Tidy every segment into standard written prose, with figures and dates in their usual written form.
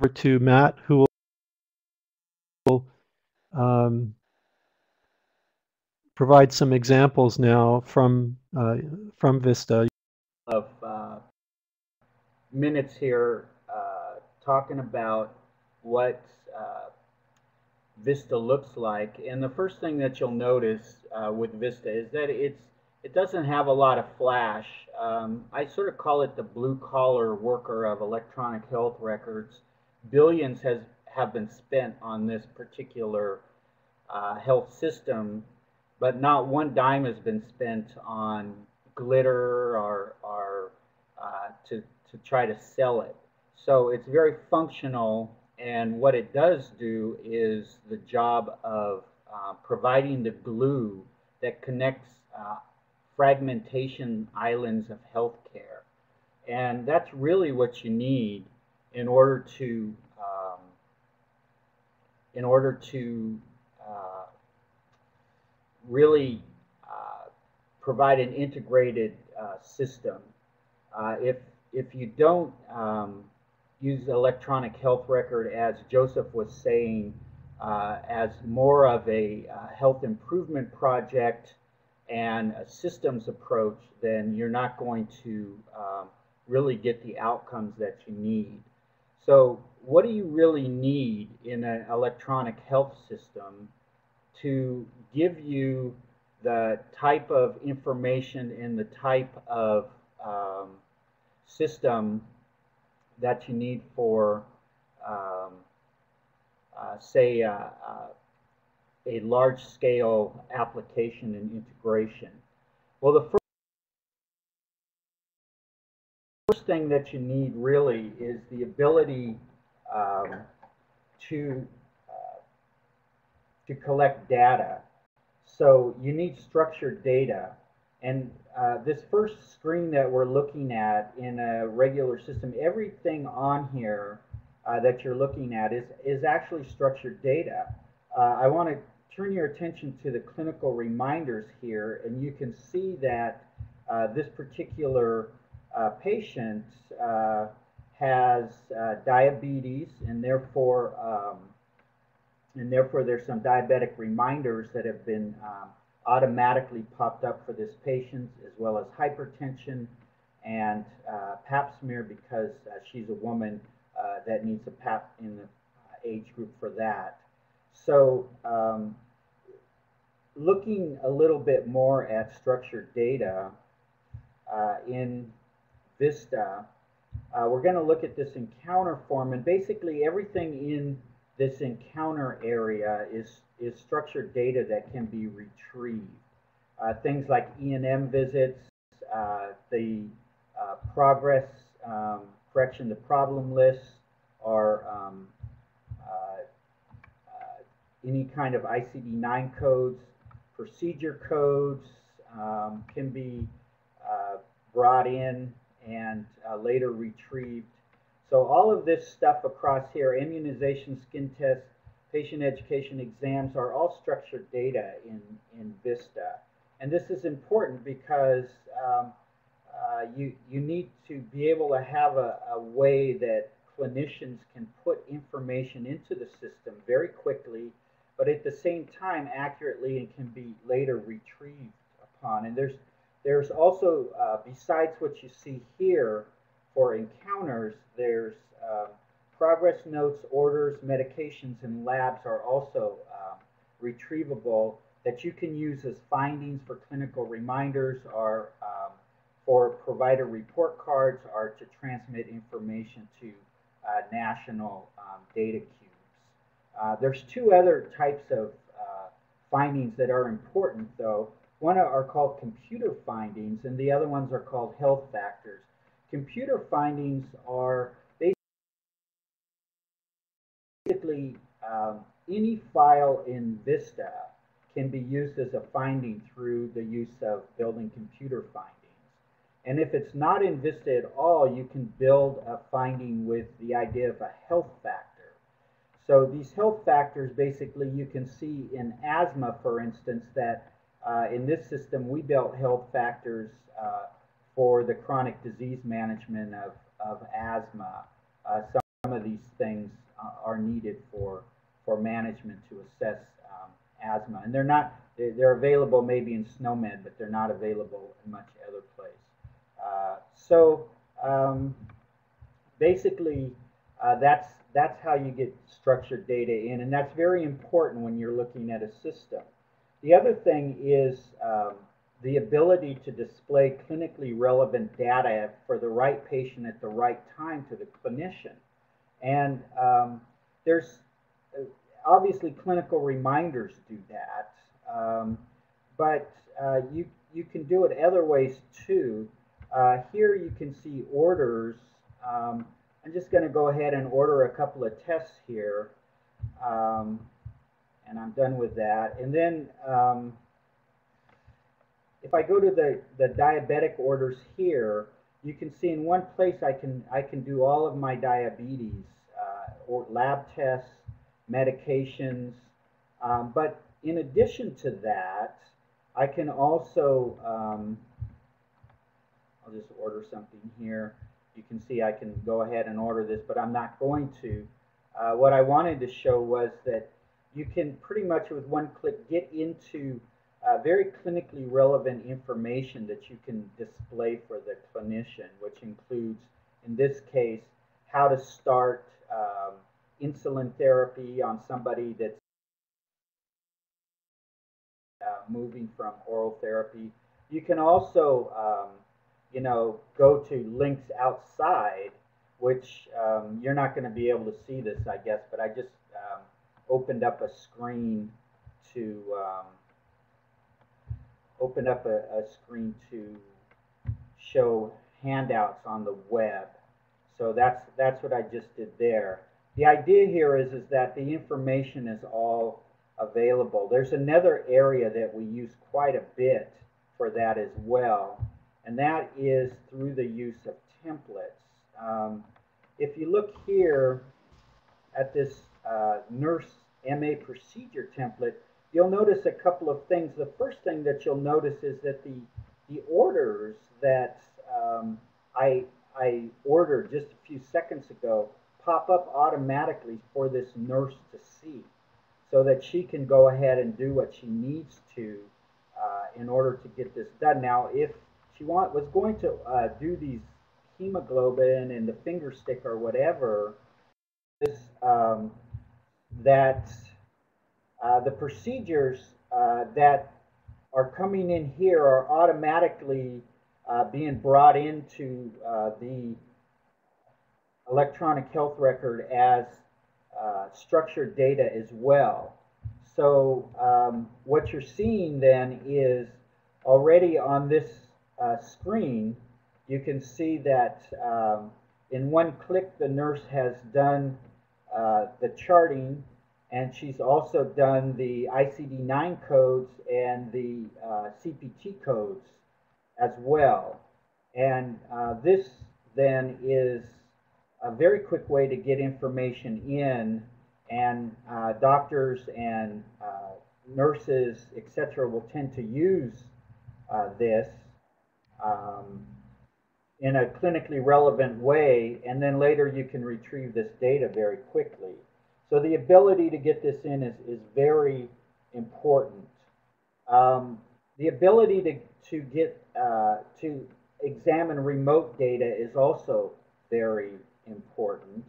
over to Matt, who will um, provide some examples now from VistA. Of minutes here talking about what VistA looks like. And the first thing that you'll notice with VistA is that it doesn't have a lot of flash. I sort of call it the blue-collar worker of electronic health records. Billions have been spent on this particular health system, but not one dime has been spent on glitter or to try to sell it. So it's very functional, and what it does do is the job of providing the glue that connects fragmentation islands of healthcare. And that's really what you need in order to really provide an integrated system. If you don't use the electronic health record, as Joseph was saying, as more of a health improvement project and a systems approach, then you're not going to really get the outcomes that you need. So what do you really need in an electronic health system to give you the type of information and the type of system that you need for, say, a large-scale application and integration? Well, the first thing that you need really is the ability to collect data. So you need structured data. And this first screen that we're looking at in a regular system, everything on here that you're looking at is actually structured data. I want to turn your attention to the clinical reminders here, and you can see that this particular patient has diabetes, and therefore there's some diabetic reminders that have been automatically popped up for this patient, as well as hypertension and pap smear, because she's a woman that needs a pap in the age group for that. So looking a little bit more at structured data in VistA, we're going to look at this encounter form, and basically everything in this encounter area is structured data that can be retrieved. Things like E&M visits, the progress correction to problem lists, or any kind of ICD-9 codes, procedure codes can be brought in and later retrieved. So all of this stuff across here, immunization, skin tests, patient education exams, are all structured data in VistA. And this is important because you need to be able to have a way that clinicians can put information into the system very quickly, but at the same time accurately, and can be later retrieved upon. And there's also, besides what you see here for encounters, there's progress notes, orders, medications, and labs are also retrievable that you can use as findings for clinical reminders, or for provider report cards, or to transmit information to national data cubes. There's two other types of findings that are important, though. One are called computer findings, and the other ones are called health factors. Computer findings are basically any file in VistA can be used as a finding through the use of building computer findings. And if it's not in VistA at all, you can build a finding with the idea of a health factor. So these health factors, basically, you can see in asthma, for instance, that in this system we built health factors for the chronic disease management of asthma. Some of these things are needed for management to assess asthma. And they're available maybe in SNOMED, but they're not available in much other place. So basically, that's how you get structured data in, and that's very important when you're looking at a system. The other thing is the ability to display clinically relevant data for the right patient at the right time to the clinician. And there's obviously clinical reminders do that, but you can do it other ways too. Here you can see orders. I'm just going to go ahead and order a couple of tests here, and I'm done with that. And then if I go to the diabetic orders here, you can see in one place I can do all of my diabetes or lab tests, medications, but in addition to that, I can also I'll just order something here. You can see I can go ahead and order this, but I'm not going to. What I wanted to show was that you can pretty much with one click get into very clinically relevant information that you can display for the clinician, which includes, in this case, how to start insulin therapy on somebody that's moving from oral therapy. You can also go to links outside, which you're not going to be able to see this, I guess, but I just opened up a screen to show handouts on the web. So that's what I just did there. The idea here is that the information is all available. There's another area that we use quite a bit for that as well, and that is through the use of templates. If you look here at this nurse MA procedure template, you'll notice a couple of things. The first thing that you'll notice is that the orders that I ordered just a few seconds ago pop up automatically for this nurse to see, so that she can go ahead and do what she needs to in order to get this done. Now, if she was going to do these hemoglobin and the finger stick or whatever, is that the procedures that are coming in here are automatically being brought into the electronic health record as structured data as well. So what you're seeing then is already on this screen, you can see that in one click the nurse has done the charting, and she's also done the ICD-9 codes and the CPT codes as well. And this then is a very quick way to get information in, and doctors and nurses, etc., will tend to use this in a clinically relevant way, and then later you can retrieve this data very quickly. So the ability to get this in is very important. The ability to get to examine remote data is also very important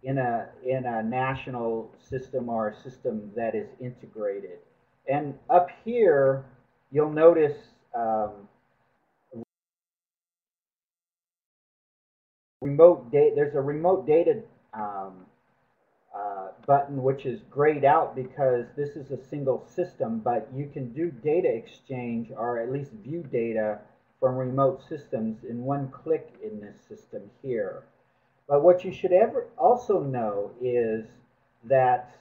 in a national system or a system that is integrated. And up here, you'll notice there's a remote data button, which is grayed out because this is a single system, but you can do data exchange or at least view data from remote systems in one click in this system here. But what you should also know is that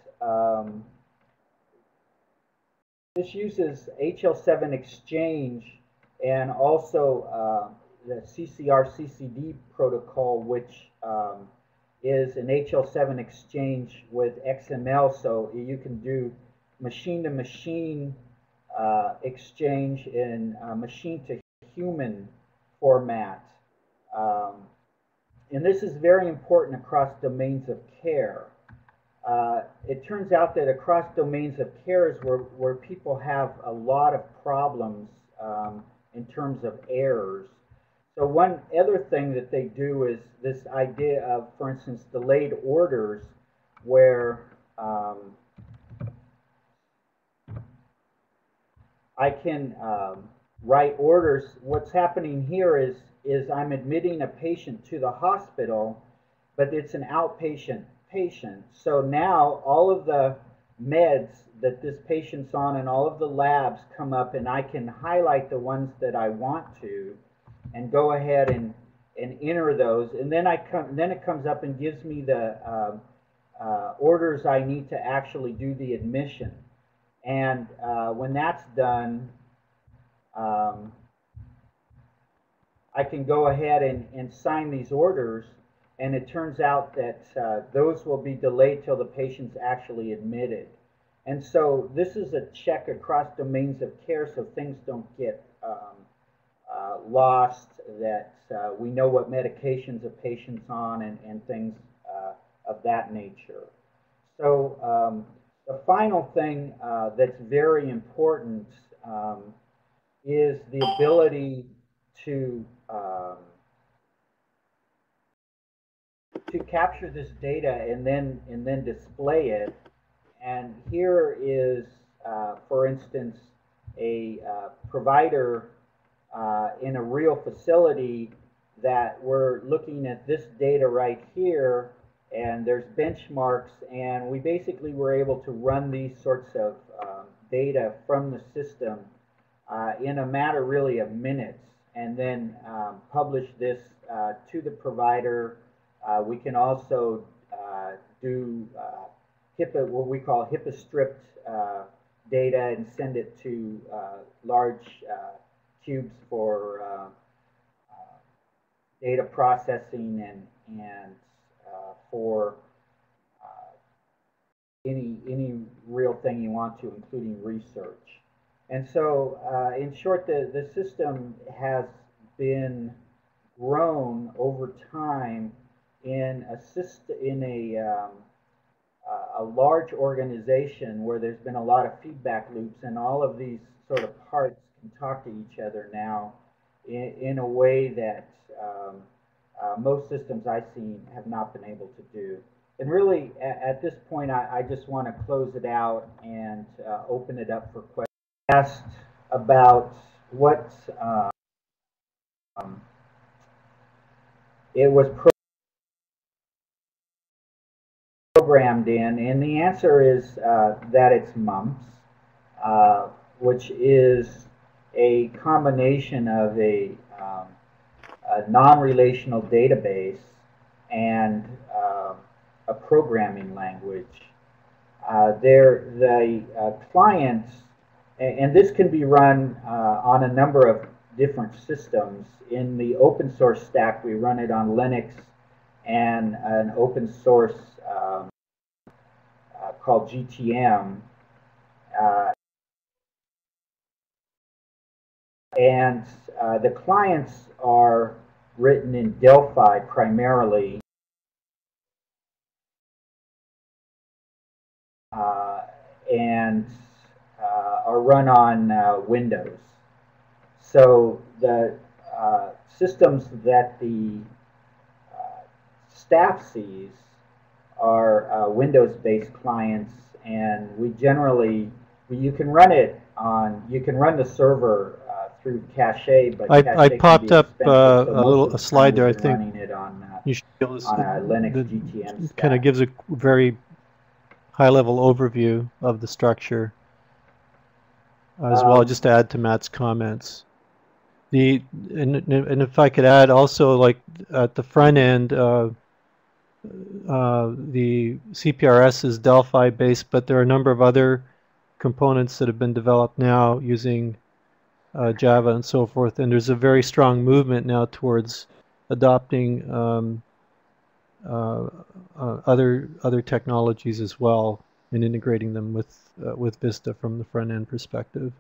this uses HL7 exchange and also the CCR-CCD protocol, which is an HL7 exchange with XML, so you can do machine-to-machine exchange in machine-to-human format. and this is very important across domains of care. It turns out that across domains of care is where people have a lot of problems in terms of errors. So one other thing that they do is this idea of, for instance, delayed orders, where I can write orders. What's happening here is I'm admitting a patient to the hospital, but it's an outpatient patient. So now all of the meds that this patient's on and all of the labs come up, and I can highlight the ones that I want to and go ahead and enter those. And then it comes up and gives me the orders I need to actually do the admission. And when that's done, I can go ahead and sign these orders, and it turns out that those will be delayed till the patient's actually admitted. And so this is a check across domains of care so things don't get lost, that we know what medications a patient's on and things of that nature. So the final thing that's very important is the ability to capture this data and then display it. And here is, for instance, a provider in a real facility that we're looking at this data right here, and there's benchmarks, and we basically were able to run these sorts of data from the system in a matter really of minutes, and then publish this to the provider. We can also do HIPAA, what we call HIPAA stripped data, and send it to large cubes for data processing and for any real thing you want to, including research. And so, in short, the system has been grown over time in a large organization where there's been a lot of feedback loops, and all of these sort of parts can talk to each other now in a way that most systems I've seen have not been able to do. And really, at this point, I just want to close it out and open it up for questions. Asked about what it was programmed in, and the answer is that it's mumps, which is a combination of a non-relational database and a programming language. The clients, and this can be run on a number of different systems. In the open source stack, we run it on Linux and an open source called GTM. And the clients are written in Delphi primarily, and are run on Windows. So the systems that the staff sees are Windows-based clients, and you can run it on, you can run the server through cache, but I popped up so a slide there. I think running it on, you should be able to on a Linux GTM stack. kind of gives a very high-level overview of the structure as well, just to add to Matt's comments. And if I could add also, like at the front end, the CPRS is Delphi based, but there are a number of other components that have been developed now using Java and so forth, and there's a very strong movement now towards adopting other technologies as well and integrating them with VistA from the front end perspective.